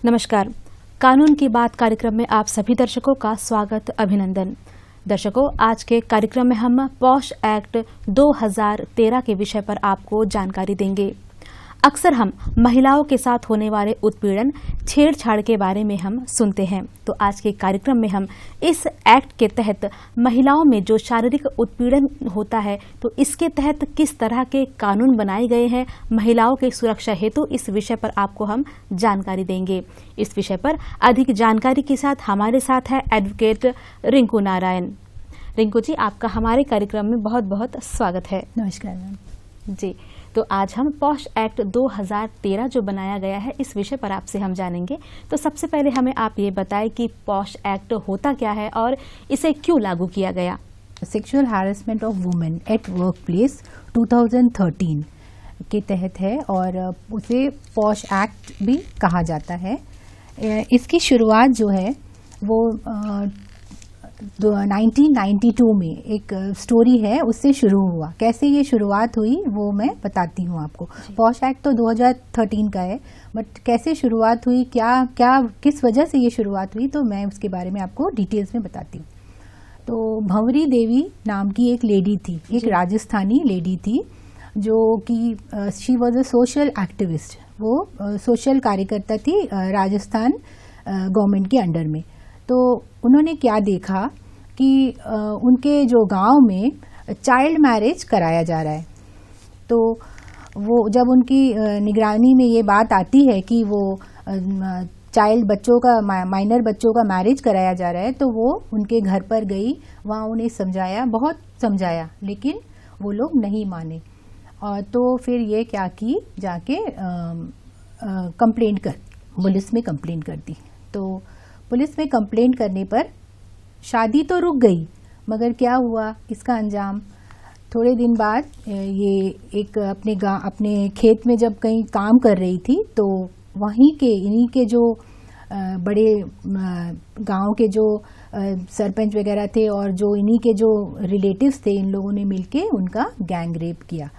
नमस्कार। कानून की बात कार्यक्रम में आप सभी दर्शकों का स्वागत, अभिनंदन। दर्शकों, आज के कार्यक्रम में हम पॉश एक्ट 2013 के विषय पर आपको जानकारी देंगे। अक्सर हम महिलाओं के साथ होने वाले उत्पीड़न, छेड़छाड़ के बारे में हम सुनते हैं। तो आज के कार्यक्रम में हम इस एक्ट के तहत महिलाओं में जो शारीरिक उत्पीड़न होता है, तो इसके तहत किस तरह के कानून बनाए गए हैं महिलाओं की सुरक्षा हेतु, इस विषय पर आपको हम जानकारी देंगे। इस विषय पर अधिक जानकारी के साथ हमारे साथ है एडवोकेट रिंकू नारायण। रिंकू जी, आपका हमारे कार्यक्रम में बहुत बहुत स्वागत है। नमस्कार मैम जी। तो आज हम पॉश एक्ट 2013 जो बनाया गया है, इस विषय पर आपसे हम जानेंगे। तो सबसे पहले हमें आप ये बताएं कि पॉश एक्ट होता क्या है और इसे क्यों लागू किया गया। Sexual harassment of women at work place 2013 के तहत है और उसे पॉश एक्ट भी कहा जाता है। इसकी शुरुआत जो है वो 1992 में एक स्टोरी है, उससे शुरू हुआ। कैसे ये शुरुआत हुई वो मैं बताती हूँ आपको। पॉश एक्ट तो 2013 का है, बट कैसे शुरुआत हुई, क्या किस वजह से ये शुरुआत हुई, तो मैं उसके बारे में आपको डिटेल्स में बताती हूँ। तो भंवरी देवी नाम की एक लेडी थी, एक राजस्थानी लेडी थी, जो कि she was a social activist. वो सोशल कार्यकर्ता थी राजस्थान गवर्नमेंट के अंडर में। तो उन्होंने क्या देखा कि उनके जो गांव में चाइल्ड मैरिज कराया जा रहा है। तो वो जब उनकी निगरानी में ये बात आती है कि वो चाइल्ड बच्चों का, माइनर बच्चों का मैरिज कराया जा रहा है, तो वो उनके घर पर गई, वहाँ उन्हें समझाया, बहुत समझाया, लेकिन वो लोग नहीं माने। और तो फिर ये क्या की, जाके कंप्लेंट कर, पुलिस में कंप्लेंट कर दी। तो पुलिस में कंप्लेंट करने पर शादी तो रुक गई, मगर क्या हुआ इसका अंजाम, थोड़े दिन बाद ये एक अपने खेत में जब कहीं काम कर रही थी, तो वहीं के इन्हीं के जो बड़े गांव के जो सरपंच वगैरह थे और जो इन्हीं के जो रिलेटिव्स थे, इन लोगों ने मिलके उनका गैंग रेप किया।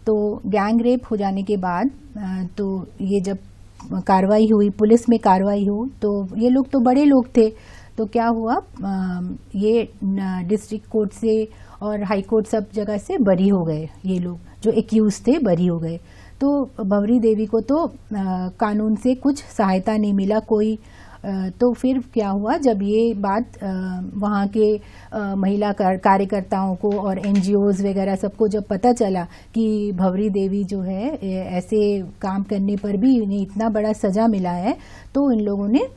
तो गैंग रेप हो जाने के बाद तो ये जब कार्रवाई हुई, पुलिस में कार्रवाई हुई, तो ये लोग तो बड़े लोग थे, तो क्या हुआ, ये डिस्ट्रिक्ट कोर्ट से और हाई कोर्ट सब जगह से बरी हो गए। ये लोग जो एक्यूज थे बरी हो गए। तो भंवरी देवी को तो कानून से कुछ सहायता नहीं मिला कोई। तो फिर क्या हुआ, जब ये बात वहाँ के महिला कार्यकर्ताओं को और एनजीओज वगैरह सबको जब पता चला कि भंवरी देवी जो है ऐसे काम करने पर भी इन्हें इतना बड़ा सजा मिला है, तो इन लोगों ने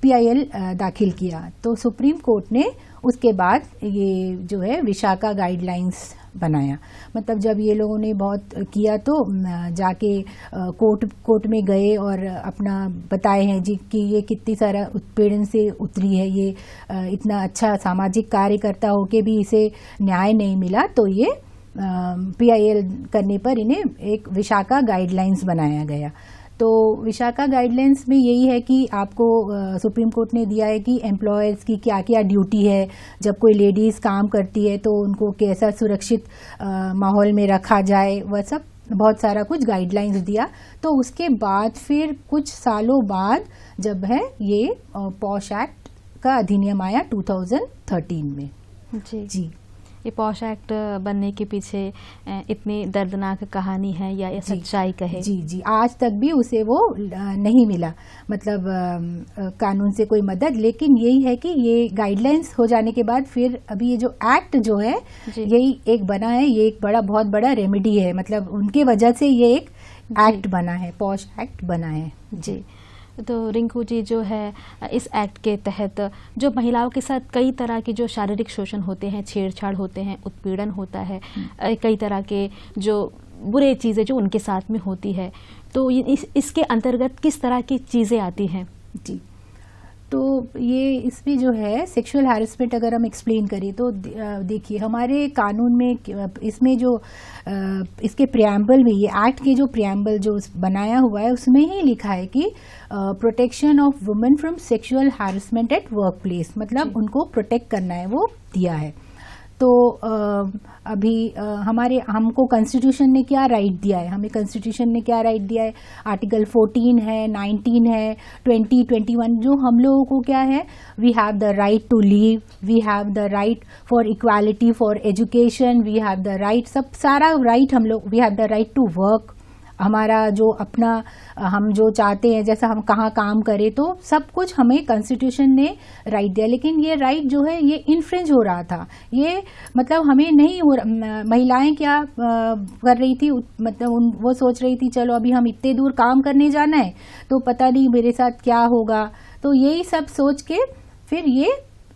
PIL दाखिल किया। तो सुप्रीम कोर्ट ने उसके बाद ये जो है विशाखा गाइडलाइंस बनाया। मतलब जब ये लोगों ने बहुत किया, तो जाके कोर्ट में गए और अपना बताए हैं जी कि ये कितनी सारा उत्पीड़न से उतरी है, ये इतना अच्छा सामाजिक कार्यकर्ता होके भी इसे न्याय नहीं मिला। तो ये PIL करने पर इन्हें एक विशाखा गाइडलाइंस बनाया गया। तो विशाखा गाइडलाइंस में यही है कि आपको सुप्रीम कोर्ट ने दिया है कि एम्प्लॉयर्स की क्या क्या ड्यूटी है, जब कोई लेडीज़ काम करती है तो उनको कैसा सुरक्षित माहौल में रखा जाए, वह सब बहुत सारा कुछ गाइडलाइंस दिया। तो उसके बाद फिर कुछ सालों बाद जब है ये पॉश एक्ट का अधिनियम आया 2013 में। जी। ये पॉश एक्ट बनने के पीछे इतनी दर्दनाक कहानी है या ये सच्चाई कहे? जी, आज तक भी उसे वो नहीं मिला, मतलब कानून से कोई मदद। लेकिन यही है कि ये गाइडलाइंस हो जाने के बाद फिर अभी ये जो एक्ट जो है यही एक बना है, ये एक बहुत बड़ा रेमेडी है। मतलब उनके वजह से ये एक एक्ट बना है, पॉश एक्ट बना है। जी। तो रिंकू जी, जो है इस एक्ट के तहत जो महिलाओं के साथ कई तरह के जो शारीरिक शोषण होते हैं, छेड़छाड़ होते हैं, उत्पीड़न होता है, कई तरह के जो बुरे चीज़ें जो उनके साथ में होती है, तो इसके अंतर्गत किस तरह की चीज़ें आती हैं? जी, तो ये इसमें जो है सेक्सुअल हैरेसमेंट अगर हम एक्सप्लेन करें तो देखिए हमारे कानून में इसमें जो इसके प्रियम्बल में, ये एक्ट के जो प्रियम्बल जो बनाया हुआ है उसमें ही लिखा है कि protection of women from sexual harassment at work place, मतलब उनको प्रोटेक्ट करना है, वो दिया है। तो अभी हमको कॉन्स्टिट्यूशन ने क्या राइट दिया है, हमें कॉन्स्टिट्यूशन ने क्या राइट दिया है, आर्टिकल 14 है, 19 है, 20, 21, जो हम लोगों को क्या है, we have the right to live, we have the right for equality, for education, we have the right, सब सारा राइट हम लोग, we have the right to work, हमारा जो अपना हम जो चाहते हैं जैसा हम कहाँ काम करें, तो सब कुछ हमें कॉन्स्टिट्यूशन ने राइट दिया। लेकिन ये राइट जो है ये इन्फ्रिंज हो रहा था, ये मतलब हमें नहीं हो, महिलाएं क्या कर रही थी, मतलब वो सोच रही थी चलो अभी हम इतने दूर काम करने जाना है तो पता नहीं मेरे साथ क्या होगा, तो यही सब सोच के फिर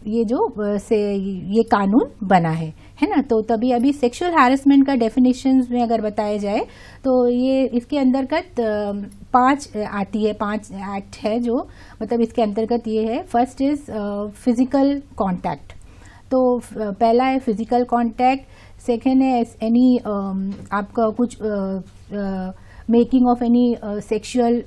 ये जो ये कानून बना है ना। तो तभी अभी सेक्सुअल हैरेसमेंट का डेफिनेशंस में अगर बताया जाए तो ये इसके अंतर्गत 5 आती है, 5 एक्ट है जो मतलब इसके अंतर्गत ये है। फर्स्ट इज फिजिकल कांटेक्ट, तो पहला है फिजिकल कांटेक्ट, सेकेंड है एनी आपका कुछ मेकिंग ऑफ एनी सेक्सुअल,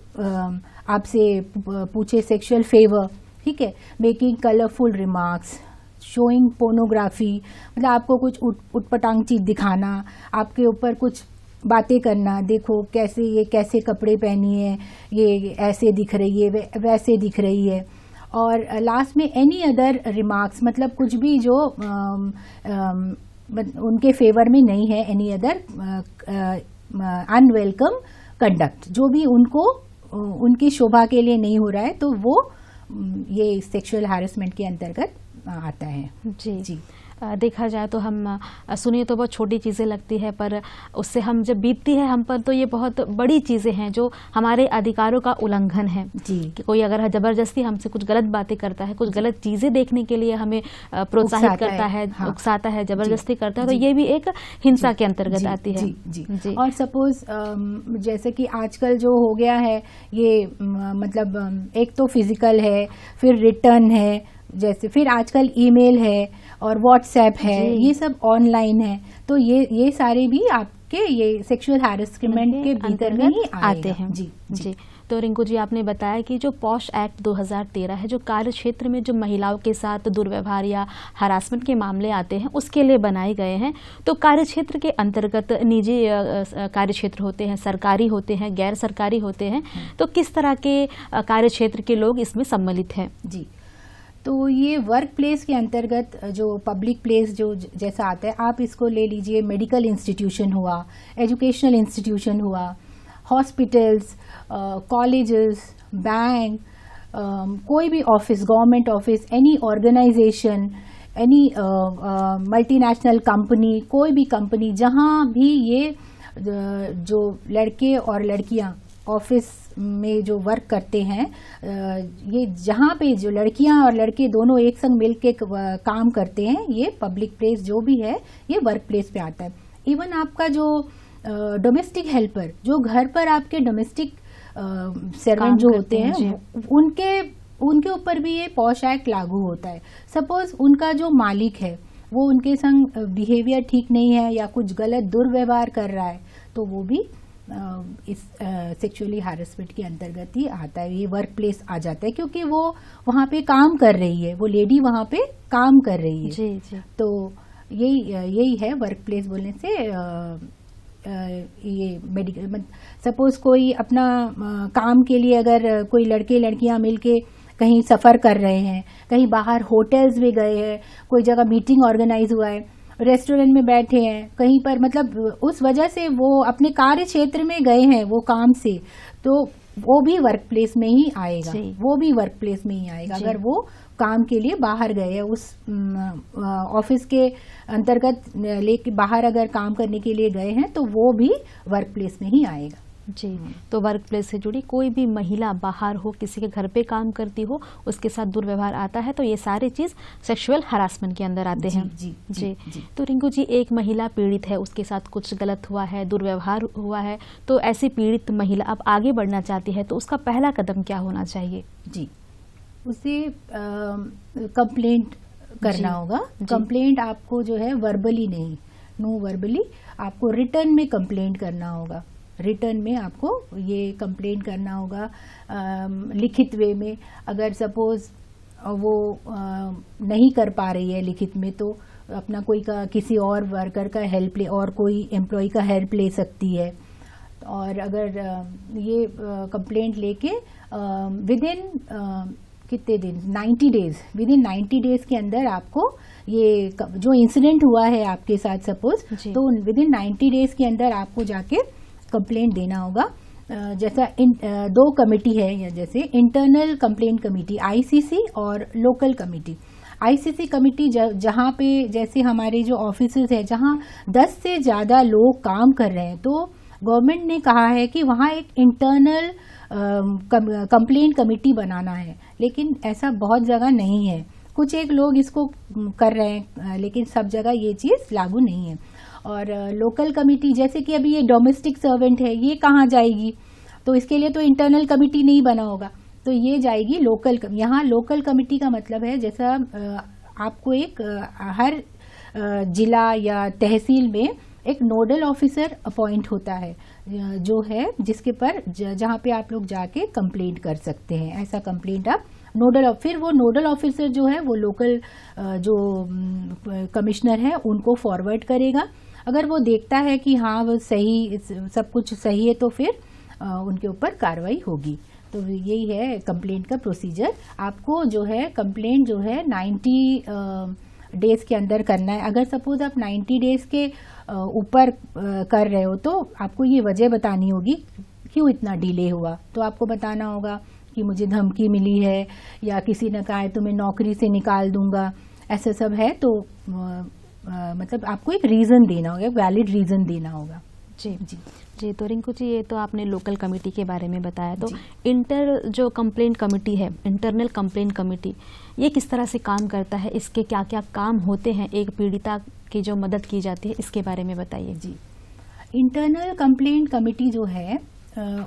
आपसे पूछे सेक्सुअल फेवर, ठीक है, making colourful remarks, showing pornography, मतलब आपको कुछ उटपटांग चीज दिखाना, आपके ऊपर कुछ बातें करना, देखो कैसे कपड़े पहनी है, ये ऐसे दिख रही है, वैसे दिख रही है। और लास्ट में एनी अदर रिमार्क्स, मतलब कुछ भी जो उनके फेवर में नहीं है, एनी अदर अनवेलकम कंडक्ट, जो भी उनकी शोभा के लिए नहीं हो रहा है, तो वो ये सेक्सुअल हैरेसमेंट के अंतर्गत आता है। जी। देखा जाए तो हम सुनिए तो बहुत छोटी चीज़ें लगती है, पर उससे हम जब बीतती है हम पर तो ये बहुत बड़ी चीज़ें हैं जो हमारे अधिकारों का उल्लंघन है। जी। कि कोई अगर ज़बरदस्ती हमसे कुछ गलत बातें करता है, कुछ गलत चीज़ें देखने के लिए हमें प्रोत्साहित करता है, हाँ, उकसाता है, जबरदस्ती करता है, तो ये भी एक हिंसा के अंतर्गत आती है। जी। और सपोज जैसे कि आजकल जो हो गया है ये मतलब एक तो फिजिकल है, फिर रिटर्न है, जैसे फिर आजकल ईमेल है और व्हाट्सएप है, ये सब ऑनलाइन है, तो ये सारे भी आपके ये सेक्सुअल हैरेसमेंट के भीतर में ही आते हैं। जी। तो रिंकू जी, आपने बताया कि जो पॉश एक्ट 2013 है, जो कार्य क्षेत्र में जो महिलाओं के साथ दुर्व्यवहार या हरासमेंट के मामले आते हैं उसके लिए बनाए गए हैं। तो कार्य क्षेत्र के अंतर्गत निजी कार्य क्षेत्र होते हैं, सरकारी होते हैं, गैर सरकारी होते हैं, तो किस तरह के कार्य क्षेत्र के लोग इसमें सम्मिलित हैं? जी, तो ये वर्क प्लेस के अंतर्गत जो पब्लिक प्लेस जो जैसा आता है, आप इसको ले लीजिए, मेडिकल इंस्टीट्यूशन हुआ, एजुकेशनल इंस्टीट्यूशन हुआ, हॉस्पिटल्स, कॉलेजेस, बैंक, कोई भी office, government office, any organisation, any multinational company, कोई भी कंपनी जहाँ भी ये जो लड़के और लड़कियाँ ऑफिस में जो वर्क करते हैं, ये जहाँ पे जो लड़कियां और लड़के दोनों एक संग मिलके काम करते हैं, ये पब्लिक प्लेस जो भी है ये वर्क प्लेस पे आता है। इवन आपका जो डोमेस्टिक हेल्पर, जो घर पर आपके डोमेस्टिक सर्वेंट जो होते हैं, उनके ऊपर भी ये पॉश एक्ट लागू होता है। सपोज उनका जो मालिक है वो उनके संग बिहेवियर ठीक नहीं है या कुछ गलत दुर्व्यवहार कर रहा है, तो वो भी इस सेक्सुअली हैरेसमेंट के अंतर्गत ही आता है, ये वर्क प्लेस आ जाता है, क्योंकि वो वहाँ पे काम कर रही है, वो लेडी वहाँ पे काम कर रही है। जी। तो यही है वर्क प्लेस बोलने से। ये मेडिकल, सपोज कोई अपना काम के लिए अगर कोई लड़के लड़कियां मिलके कहीं सफर कर रहे हैं, कहीं बाहर होटल्स में गए हैं, कोई जगह मीटिंग ऑर्गेनाइज हुआ है, रेस्टोरेंट में बैठे हैं कहीं पर, मतलब उस वजह से वो अपने कार्य क्षेत्र में गए हैं वो काम से, तो वो भी वर्क प्लेस में ही आएगा, वो भी वर्क प्लेस में ही आएगा। अगर वो काम के लिए बाहर गए हैं, उस ऑफिस के अंतर्गत लेके बाहर अगर काम करने के लिए गए हैं, तो वो भी वर्क प्लेस में ही आएगा। जी। तो वर्क प्लेस से जुड़ी कोई भी महिला बाहर हो, किसी के घर पे काम करती हो, उसके साथ दुर्व्यवहार आता है, तो ये सारी चीज सेक्सुअल हरासमेंट के अंदर आते हैं। जी। तो रिंकू जी, एक महिला पीड़ित है, उसके साथ कुछ गलत हुआ है, दुर्व्यवहार हुआ है, तो ऐसी पीड़ित महिला अब आगे बढ़ना चाहती है, तो उसका पहला कदम क्या होना चाहिए? जी, उसे कंप्लेंट करना होगा। कंप्लेंट आपको जो है वर्बली नहीं, नो वर्बली, आपको रिटर्न में कंप्लेंट करना होगा। रिटर्न में आपको ये कंप्लेंट करना होगा, लिखित वे में। अगर सपोज वो नहीं कर पा रही है लिखित में, तो अपना कोई का किसी और वर्कर का हेल्प ले और कोई एम्प्लॉय का हेल्प ले सकती है। और अगर ये कंप्लेंट लेके विद इन कितने दिन 90 डेज, विद इन 90 डेज के अंदर आपको ये जो इंसिडेंट हुआ है आपके साथ सपोज, तो विद इन 90 डेज के अंदर आपको जाके कंप्लेंट देना होगा। जैसा दो कमेटी है, या जैसे इंटरनल कंप्लेंट कमेटी आईसीसी और लोकल कमेटी। आईसीसी कमेटी जहाँ पे जैसे हमारे जो ऑफिसेज है जहाँ 10 से ज़्यादा लोग काम कर रहे हैं, तो गवर्नमेंट ने कहा है कि वहाँ एक इंटरनल कंप्लेंट कमेटी बनाना है, लेकिन ऐसा बहुत जगह नहीं है। कुछ एक लोग इसको कर रहे हैं, लेकिन सब जगह ये चीज़ लागू नहीं है। और लोकल कमेटी, जैसे कि अभी ये डोमेस्टिक सर्वेंट है, ये कहाँ जाएगी? तो इसके लिए तो इंटरनल कमेटी नहीं बना होगा, तो ये जाएगी लोकल। यहाँ लोकल कमेटी का मतलब है जैसा आपको एक हर जिला या तहसील में एक नोडल ऑफिसर अपॉइंट होता है, जो है जिसके पर जहाँ पे आप लोग जाके कंप्लेंट कर सकते हैं। ऐसा कंप्लेंट आप फिर वो नोडल ऑफिसर जो है वो लोकल जो कमिश्नर है उनको फॉरवर्ड करेगा। अगर वो देखता है कि हाँ वो सही, सब कुछ सही है, तो फिर उनके ऊपर कार्रवाई होगी। तो यही है कंप्लेंट का प्रोसीजर। आपको जो है कंप्लेंट जो है 90 डेज के अंदर करना है। अगर सपोज आप 90 डेज के ऊपर कर रहे हो तो आपको ये वजह बतानी होगी क्यों इतना डिले हुआ। तो आपको बताना होगा कि मुझे धमकी मिली है, या किसी ने कहा है तुम्हें नौकरी से निकाल दूंगा, ऐसा सब है। तो मतलब आपको एक रीज़न देना होगा, वैलिड रीज़न देना होगा। जी जी जी। तो रिंकू जी, ये तो आपने लोकल कमेटी के बारे में बताया, तो जो कंप्लेंट कमेटी है, इंटरनल कंप्लेंट कमेटी, ये किस तरह से काम करता है? इसके क्या क्या काम होते हैं? एक पीड़िता की जो मदद की जाती है, इसके बारे में बताइए। जी, इंटरनल कंप्लेंट कमेटी जो है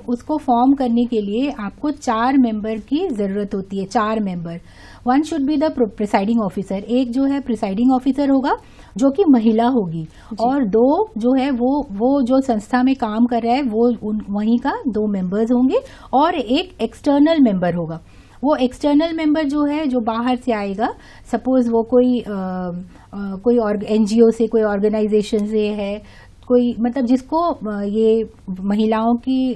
उसको फॉर्म करने के लिए आपको 4 मेंबर की ज़रूरत होती है। 4 member. 1 should be the presiding officer. एक जो है प्रिसाइडिंग ऑफिसर होगा जो कि महिला होगी, और 2 जो है वो जो संस्था में काम कर रहा है वो वहीं का 2 मेंबर्स होंगे, और एक एक्सटर्नल मेंबर होगा। वो एक्सटर्नल मेंबर जो है जो बाहर से आएगा, सपोज वो कोई एनजीओ से, कोई ऑर्गेनाइजेशन से है, कोई मतलब जिसको ये महिलाओं की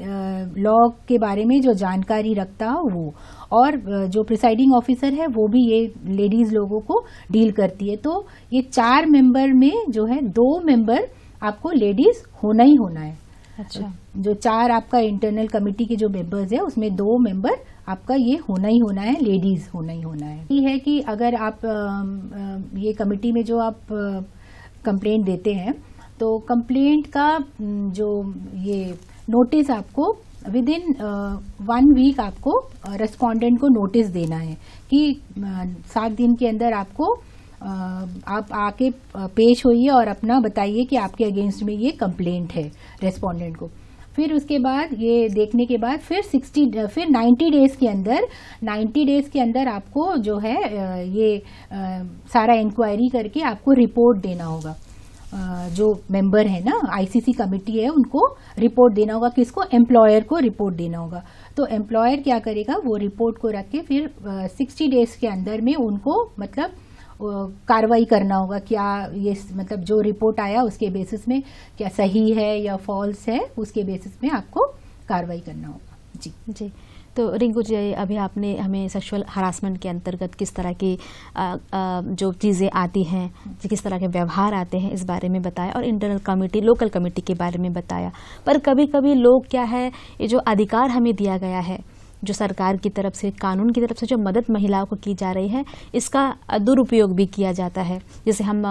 लॉ के बारे में जो जानकारी रखता हो वो, और जो प्रिसाइडिंग ऑफिसर है वो भी ये लेडीज लोगों को डील करती है। तो ये 4 मेंबर में जो है 2 मेंबर आपको लेडीज होना ही होना है। अच्छा। जो 4 आपका इंटरनल कमेटी के जो मेंबर्स है उसमें 2 मेंबर आपका ये होना ही होना है, लेडीज होना ही होना है। ये है कि अगर आप ये कमेटी में जो आप कंप्लेंट देते हैं, तो कंप्लेंट का जो ये नोटिस आपको विद इन 1 वीक आपको रेस्पोंडेंट को नोटिस देना है कि 7 दिन के अंदर आपको आप आके पेश होइए और अपना बताइए कि आपके अगेंस्ट में ये कंप्लेंट है रेस्पोंडेंट को। फिर उसके बाद ये देखने के बाद फिर 90 डेज के अंदर आपको जो है ये सारा इंक्वायरी करके आपको रिपोर्ट देना होगा। जो मेंबर है ना, आईसीसी कमेटी है, उनको रिपोर्ट देना होगा। किसको? एम्प्लॉयर को रिपोर्ट देना होगा। तो एम्प्लॉयर क्या करेगा, वो रिपोर्ट को रख के फिर 60 डेज के अंदर में उनको मतलब कार्रवाई करना होगा। क्या ये मतलब जो रिपोर्ट आया उसके बेसिस में क्या सही है या फॉल्स है, उसके बेसिस में आपको कार्रवाई करना होगा। जी जी। तो रिंकू जी, अभी आपने हमें सेक्सुअल हरासमेंट के अंतर्गत किस तरह की जो चीज़ें आती हैं, किस तरह के व्यवहार आते हैं, इस बारे में बताया, और इंटरनल कमेटी, लोकल कमेटी के बारे में बताया। पर कभी कभी लोग क्या है, ये जो अधिकार हमें दिया गया है, जो सरकार की तरफ से, कानून की तरफ से जो मदद महिलाओं को की जा रही है, इसका दुरुपयोग भी किया जाता है, जिसे हम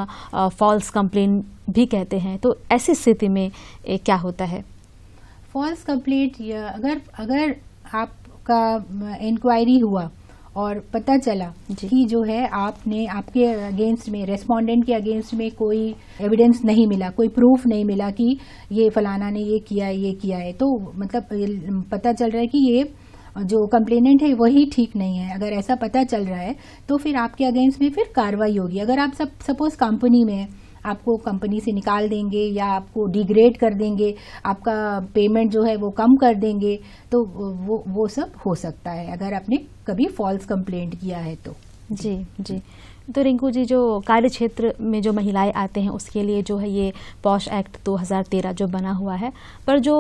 फॉल्स कंप्लेंट भी कहते हैं। तो ऐसी स्थिति में क्या होता है? फॉल्स कंप्लेंट, अगर आपका इंक्वायरी हुआ और पता चला कि जो है आपके अगेंस्ट में, रेस्पोंडेंट के अगेंस्ट में कोई एविडेंस नहीं मिला, कोई प्रूफ नहीं मिला कि ये फलाना ने ये किया है, तो मतलब पता चल रहा है कि ये जो कंप्लेनेंट है वही ठीक नहीं है। अगर ऐसा पता चल रहा है तो फिर आपके अगेंस्ट में फिर कार्रवाई होगी। अगर आप सपोज कंपनी में, आपको कंपनी से निकाल देंगे या आपको डिग्रेड कर देंगे, आपका पेमेंट जो है वो कम कर देंगे, तो वो सब हो सकता है अगर आपने कभी फॉल्स कंप्लेंट किया है तो। जी जी। तो रिंकू जी, जो कार्य क्षेत्र में जो महिलाएं आते हैं उसके लिए जो है ये पॉश एक्ट 2013 जो बना हुआ है, पर जो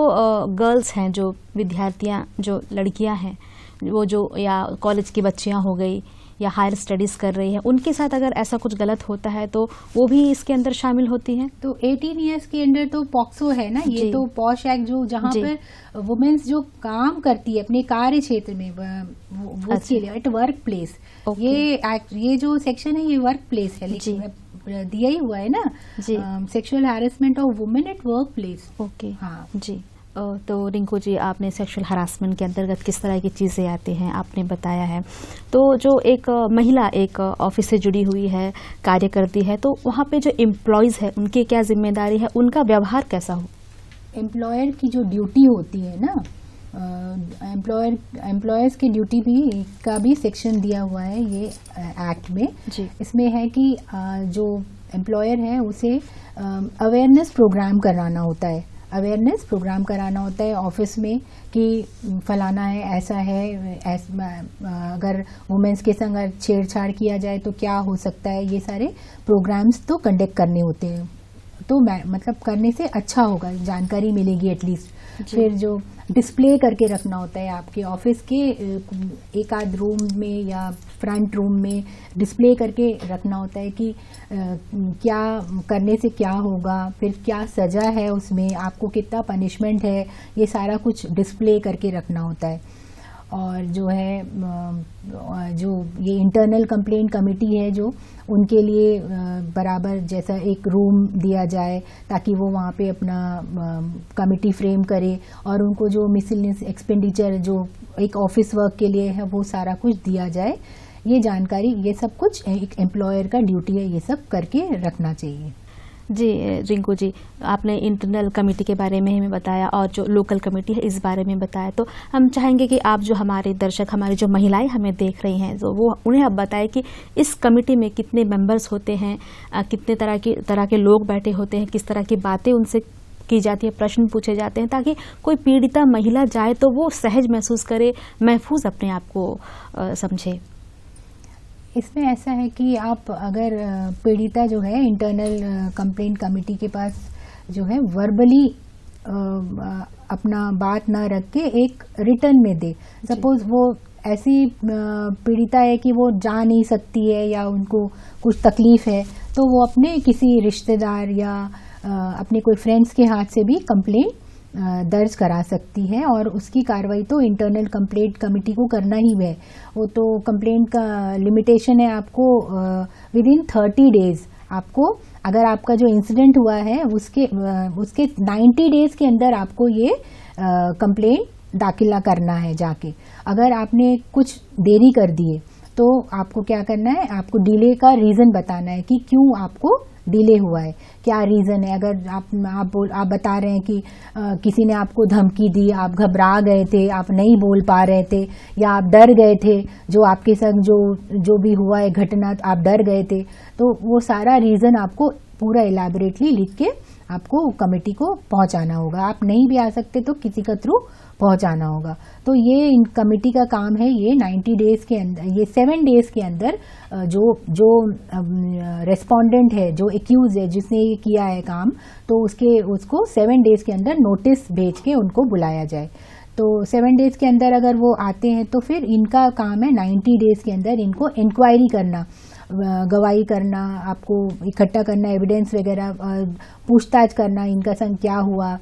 गर्ल्स हैं, जो विद्यार्थियां, जो लड़कियां हैं, वो जो या कॉलेज की बच्चियां हो गई या हायर स्टडीज कर रही हैं, उनके साथ अगर ऐसा कुछ गलत होता है तो वो भी इसके अंदर शामिल होती हैं। तो 18 इयर्स के अंदर तो पॉक्सो है ना, ये तो पॉश एक्ट जो जहाँ पर वुमेन्स जो काम करती है अपने कार्य क्षेत्र में वो उसके लिए एट वर्क प्लेस, ये जो सेक्शन है ये वर्क प्लेस है, लेकिन दिया ही हुआ है ना, sexual harassment of women at work place. Okay, हाँ जी। तो रिंकू जी, आपने सेक्सुअल हरासमेंट के अंतर्गत किस तरह की चीज़ें आती हैं आपने बताया है। तो जो एक महिला एक ऑफिस से जुड़ी हुई है, कार्य करती है, तो वहाँ पे जो एम्प्लॉयज़ है उनकी क्या जिम्मेदारी है, उनका व्यवहार कैसा हो? एम्प्लॉयर की जो ड्यूटी होती है ना, एम्प्लॉयर्स की ड्यूटी भी का भी सेक्शन दिया हुआ है ये एक्ट में जी। इसमें है कि जो एम्प्लॉयर है उसे अवेयरनेस प्रोग्राम कराना होता है, अवेयरनेस प्रोग्राम कराना होता है ऑफिस में कि फलाना है, ऐसा है, अगर वुमेन्स के संग छेड़छाड़ किया जाए तो क्या हो सकता है, ये सारे प्रोग्राम्स तो कंडक्ट करने होते हैं। तो मतलब करने से अच्छा होगा, जानकारी मिलेगी एटलीस्ट। फिर जो डिस्प्ले करके रखना होता है आपके ऑफिस के एक आध रूम में या फ्रंट रूम में डिस्प्ले करके रखना होता है कि क्या करने से क्या होगा, फिर क्या सज़ा है उसमें, आपको कितना पनिशमेंट है, ये सारा कुछ डिस्प्ले करके रखना होता है। और जो है जो ये इंटरनल कंप्लेंट कमेटी है जो उनके लिए बराबर जैसा एक रूम दिया जाए ताकि वो वहाँ पे अपना कमेटी फ्रेम करे, और उनको जो मिसलेनियस एक्सपेंडिचर जो एक ऑफिस वर्क के लिए है वो सारा कुछ दिया जाए। ये जानकारी, ये सब कुछ एक एम्प्लॉयर का ड्यूटी है, ये सब करके रखना चाहिए। जी रिंकू जी, आपने इंटरनल कमेटी के बारे में हमें बताया और जो लोकल कमेटी है इस बारे में बताया, तो हम चाहेंगे कि आप जो हमारे दर्शक, हमारी जो महिलाएं हमें देख रही हैं, तो वो उन्हें अब बताएं कि इस कमेटी में कितने मेंबर्स होते हैं, कितने तरह के लोग बैठे होते हैं, किस तरह की बातें उनसे की जाती है, प्रश्न पूछे जाते हैं, ताकि कोई पीड़िता महिला जाए तो वो सहज महसूस करे, महफूज अपने आप को समझे। इसमें ऐसा है कि आप अगर पीड़िता जो है इंटरनल कंप्लेंट कमेटी के पास जो है वर्बली अपना बात ना रख के एक रिटर्न में दे। सपोज वो ऐसी पीड़िता है कि वो जा नहीं सकती है या उनको कुछ तकलीफ है, तो वो अपने किसी रिश्तेदार या अपने कोई फ्रेंड्स के हाथ से भी कंप्लेंट दर्ज करा सकती है, और उसकी कार्रवाई तो इंटरनल कंप्लेंट कमेटी को करना ही है। वो तो कंप्लेंट का लिमिटेशन है आपको विदिन 30 डेज, आपको अगर आपका जो इंसिडेंट हुआ है उसके 90 डेज के अंदर आपको ये कंप्लेंट दाखिला करना है जाके। अगर आपने कुछ देरी कर दिए तो आपको क्या करना है, आपको डिले का रीज़न बताना है कि क्यों आपको डिले हुआ है, क्या रीज़न है। अगर आप बता रहे हैं कि किसी ने आपको धमकी दी, आप घबरा गए थे, आप नहीं बोल पा रहे थे, या आप डर गए थे, जो आपके संग जो भी हुआ है घटना, आप डर गए थे, तो वो सारा रीज़न आपको पूरा इलैबोरेटली लिख के आपको कमेटी को पहुंचाना होगा। आप नहीं भी आ सकते तो किसी के थ्रू पहुंचाना होगा। तो ये इन कमेटी का काम है, ये 90 डेज के अंदर, ये 7 डेज के अंदर जो रेस्पोंडेंट है, जो एक्यूज है, जिसने ये किया है काम, तो उसको 7 डेज के अंदर नोटिस भेज के उनको बुलाया जाए। तो 7 डेज के अंदर अगर वो आते हैं तो फिर इनका काम है 90 डेज के अंदर इनको इंक्वायरी करना, गवाही करना, आपको इकट्ठा करना, एविडेंस वगैरह, पूछताछ करना, इनका संग क्या हुआ,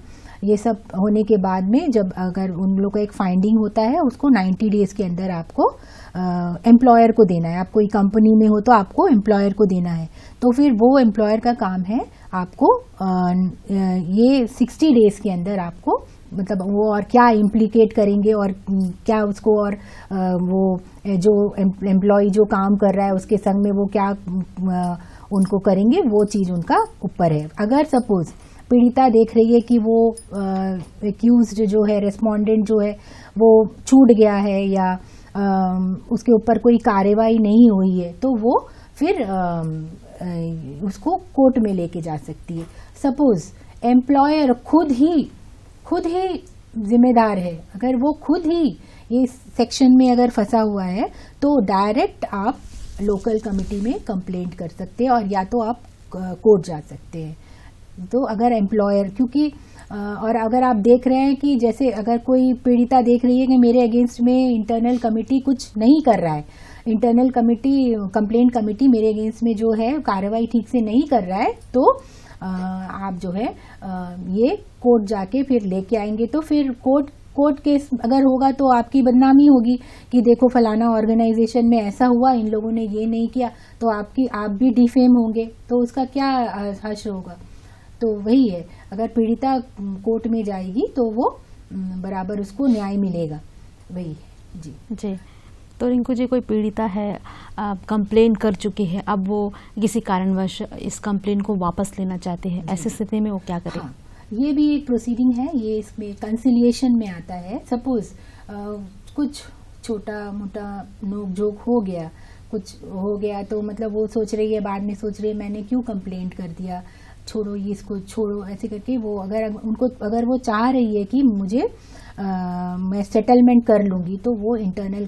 ये सब होने के बाद में जब अगर उन लोग का एक फाइंडिंग होता है उसको 90 डेज के अंदर आपको एम्प्लॉयर को देना है। आप कोई कंपनी में हो तो आपको एम्प्लॉयर को देना है। तो फिर वो एम्प्लॉयर का काम है आपको ये 60 डेज के अंदर आपको, मतलब वो और क्या इम्प्लीकेट करेंगे और क्या उसको, और वो जो एम्प्लॉय जो काम कर रहा है उसके संग में वो क्या उनको करेंगे, वो चीज़ उनका ऊपर है। अगर सपोज पीड़िता देख रही है कि वो एक्यूज्ड जो है, रेस्पोंडेंट जो है वो छूट गया है या उसके ऊपर कोई कार्रवाई नहीं हुई है, तो वो फिर उसको कोर्ट में लेके जा सकती है। सपोज एम्प्लॉयर खुद ही जिम्मेदार है, अगर वो खुद ही ये सेक्शन में अगर फंसा हुआ है तो डायरेक्ट आप लोकल कमिटी में कंप्लेंट कर सकते हैं और या तो आप कोर्ट जा सकते हैं। तो अगर एम्प्लॉयर, क्योंकि और अगर आप देख रहे हैं कि जैसे अगर कोई पीड़िता देख रही है कि मेरे अगेंस्ट में इंटरनल कमिटी कुछ नहीं कर रहा है, इंटरनल कमिटी, कंप्लेंट कमिटी मेरे अगेंस्ट में जो है कार्रवाई ठीक से नहीं कर रहा है, तो आप जो है ये कोर्ट जाके फिर लेके आएंगे। तो फिर कोर्ट केस अगर होगा तो आपकी बदनामी होगी कि देखो फलाना ऑर्गेनाइजेशन में ऐसा हुआ, इन लोगों ने ये नहीं किया, तो आप भी डिफेम होंगे, तो उसका क्या हश्र होगा। तो वही है, अगर पीड़िता कोर्ट में जाएगी तो वो बराबर उसको न्याय मिलेगा। वही जी जी। तो रिंकू जी, कोई पीड़िता है, कंप्लेन कर चुकी है, अब वो किसी कारणवश इस कंप्लेन को वापस लेना चाहते हैं, ऐसी स्थिति में वो क्या करे? हाँ, ये भी एक प्रोसीडिंग है, ये इसमें कंसिलिएशन में आता है। सपोज कुछ छोटा मोटा नोक-झोंक हो गया, कुछ हो गया, तो मतलब वो सोच रही है, बाद में सोच रही है मैंने क्यों कंप्लेंट कर दिया, छोड़ो ये, इसको छोड़ो, ऐसे करके वो अगर वो चाह रही है कि मुझे मैं सेटलमेंट कर लूंगी, तो वो इंटरनल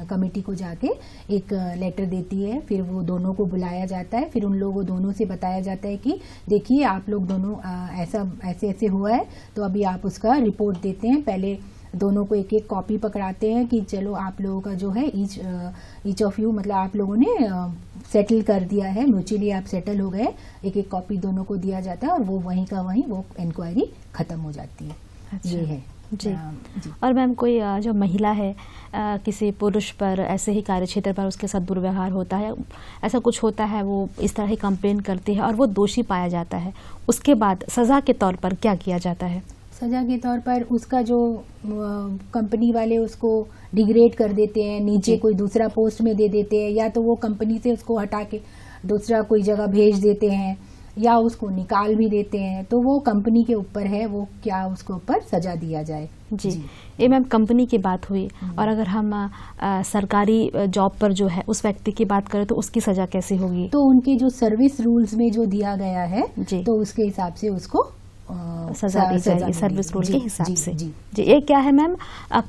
कमिटी को जाके एक लेटर देती है, फिर वो दोनों को बुलाया जाता है, फिर उन लोगों दोनों से बताया जाता है कि देखिए आप लोग दोनों ऐसे ऐसे हुआ है, तो अभी आप उसका रिपोर्ट देते हैं। पहले दोनों को एक एक कॉपी पकड़ाते हैं कि चलो आप लोगों का जो है ईच ऑफ यू, मतलब आप लोगों ने सेटल कर दिया है, म्यूचुअली आप सेटल हो गए, एक एक कॉपी दोनों को दिया जाता है और वो वहीं का वहीं वो इंक्वायरी खत्म हो जाती है। अच्छा। ये है जी। जी। और मैम, कोई जो महिला है, किसी पुरुष पर ऐसे ही कार्यक्षेत्र पर उसके साथ दुर्व्यवहार होता है, ऐसा कुछ होता है, वो इस तरह ही कंप्लेन करती है और वो दोषी पाया जाता है, उसके बाद सजा के तौर पर क्या किया जाता है? सजा के तौर पर उसका जो कंपनी वाले उसको डिग्रेड कर देते हैं, नीचे कोई दूसरा पोस्ट में दे देते हैं, या तो वो कंपनी से उसको हटा के दूसरा कोई जगह भेज देते हैं, या उसको निकाल भी देते हैं। तो वो कंपनी के ऊपर है, वो क्या उसके ऊपर सजा दिया जाए। जी। ये मैम कंपनी की बात हुई, और अगर हम सरकारी जॉब पर जो है उस व्यक्ति की बात करें तो उसकी सजा कैसे होगी? तो उनके जो सर्विस रूल्स में जो दिया गया है, तो उसके हिसाब से उसको सजा दी जाएगी, सर्विस रूल के हिसाब से। जी। ये क्या है मैम,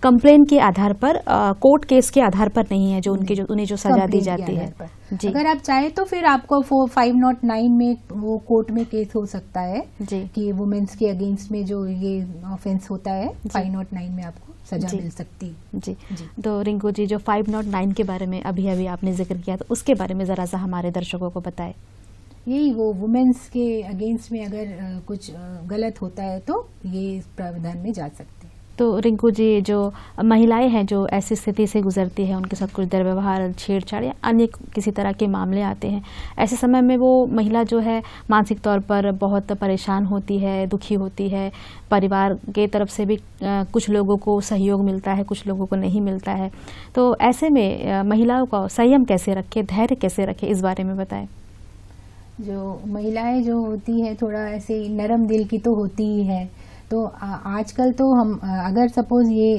कंप्लेन के आधार पर, कोर्ट केस के आधार पर नहीं है, जो उन्हें जो सजा दी जाती है। जी। अगर आप चाहे तो फिर आपको 509 में वो कोर्ट में केस हो सकता है जी, कि वुमेन्स के अगेंस्ट में जो ये ऑफेंस होता है, 509 में आपको सजा मिल सकती। जी। तो रिंकू जी, जो 509 के बारे में अभी आपने जिक्र किया, तो उसके बारे में जरा सा हमारे दर्शकों को बताएं। यही वो वुमेन्स के अगेंस्ट में अगर कुछ गलत होता है तो ये प्रावधान में जा सकते हैं। तो रिंकू जी, जो महिलाएं हैं जो ऐसी स्थिति से गुजरती है, उनके साथ कुछ दुर्व्यवहार, छेड़छाड़ या अन्य किसी तरह के मामले आते हैं, ऐसे समय में वो महिला जो है मानसिक तौर पर बहुत परेशान होती है, दुखी होती है, परिवार के तरफ से भी कुछ लोगों को सहयोग मिलता है, कुछ लोगों को नहीं मिलता है। तो ऐसे में महिलाओं का संयम कैसे रखे, धैर्य कैसे रखे, इस बारे में बताएं। जो महिलाएं जो होती है थोड़ा ऐसे नरम दिल की तो होती ही है। तो आजकल तो हम अगर सपोज ये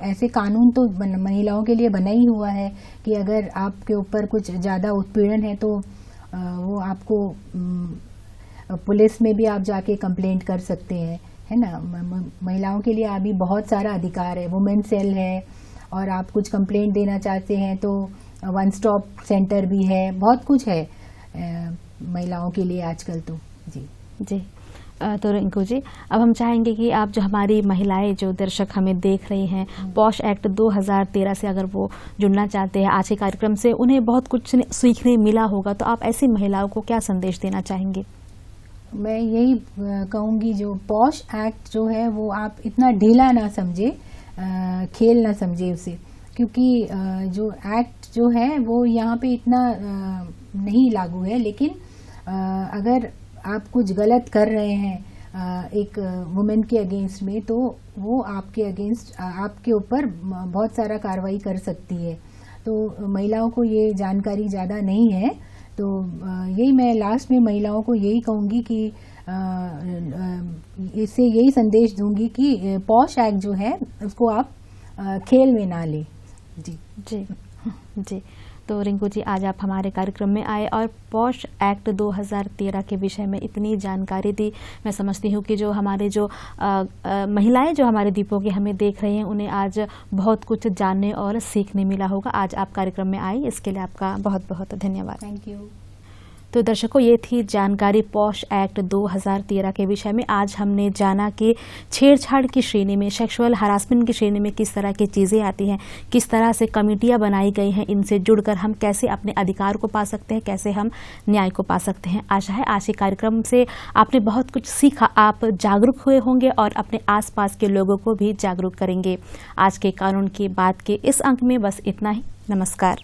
ऐसे कानून तो महिलाओं के लिए बना ही हुआ है कि अगर आपके ऊपर कुछ ज़्यादा उत्पीड़न है तो वो आपको पुलिस में भी आप जाके कंप्लेंट कर सकते हैं, है ना। महिलाओं के लिए अभी बहुत सारा अधिकार है, वुमेन सेल है, और आप कुछ कंप्लेंट देना चाहते हैं तो वन स्टॉप सेंटर भी है, बहुत कुछ है महिलाओं के लिए आजकल तो। जी। तो रिंकू जी, अब हम चाहेंगे कि आप जो हमारी महिलाएं, जो दर्शक हमें देख रही हैं, पॉश एक्ट 2013 से अगर वो जुड़ना चाहते हैं, आज के कार्यक्रम से उन्हें बहुत कुछ सीखने मिला होगा, तो आप ऐसी महिलाओं को क्या संदेश देना चाहेंगे? मैं यही कहूँगी, जो पॉश एक्ट जो है वो आप इतना ढीला ना समझे, खेल ना समझे उसे, क्योंकि जो एक्ट जो है वो यहाँ पे इतना नहीं लागू है। लेकिन अगर आप कुछ गलत कर रहे हैं एक वुमेन के अगेंस्ट में, तो वो आपके अगेंस्ट, आपके ऊपर बहुत सारा कार्रवाई कर सकती है। तो महिलाओं को ये जानकारी ज़्यादा नहीं है, तो यही मैं लास्ट में महिलाओं को यही कहूँगी कि इससे यही संदेश दूंगी कि पॉश एक्ट जो है उसको आप खेल में ना लें। जी। जी। तो रिंकू जी, आज आप हमारे कार्यक्रम में आए और पॉश एक्ट 2013 के विषय में इतनी जानकारी दी। मैं समझती हूँ कि जो हमारे जो महिलाएं जो हमारे दीपों के हमें देख रही हैं, उन्हें आज बहुत कुछ जानने और सीखने मिला होगा। आज आप कार्यक्रम में आई, इसके लिए आपका बहुत बहुत धन्यवाद। Thank you. तो दर्शकों, ये थी जानकारी पॉश एक्ट 2013 के विषय में। आज हमने जाना कि छेड़छाड़ की श्रेणी में, सेक्सुअल हरासमेंट की श्रेणी में किस तरह की चीज़ें आती हैं, किस तरह से कमेटियां बनाई गई हैं, इनसे जुड़कर हम कैसे अपने अधिकार को पा सकते हैं, कैसे हम न्याय को पा सकते हैं। आशा है आज के कार्यक्रम से आपने बहुत कुछ सीखा, आप जागरूक हुए होंगे और अपने आसपास के लोगों को भी जागरूक करेंगे। आज के कानून की बात के इस अंक में बस इतना ही। नमस्कार।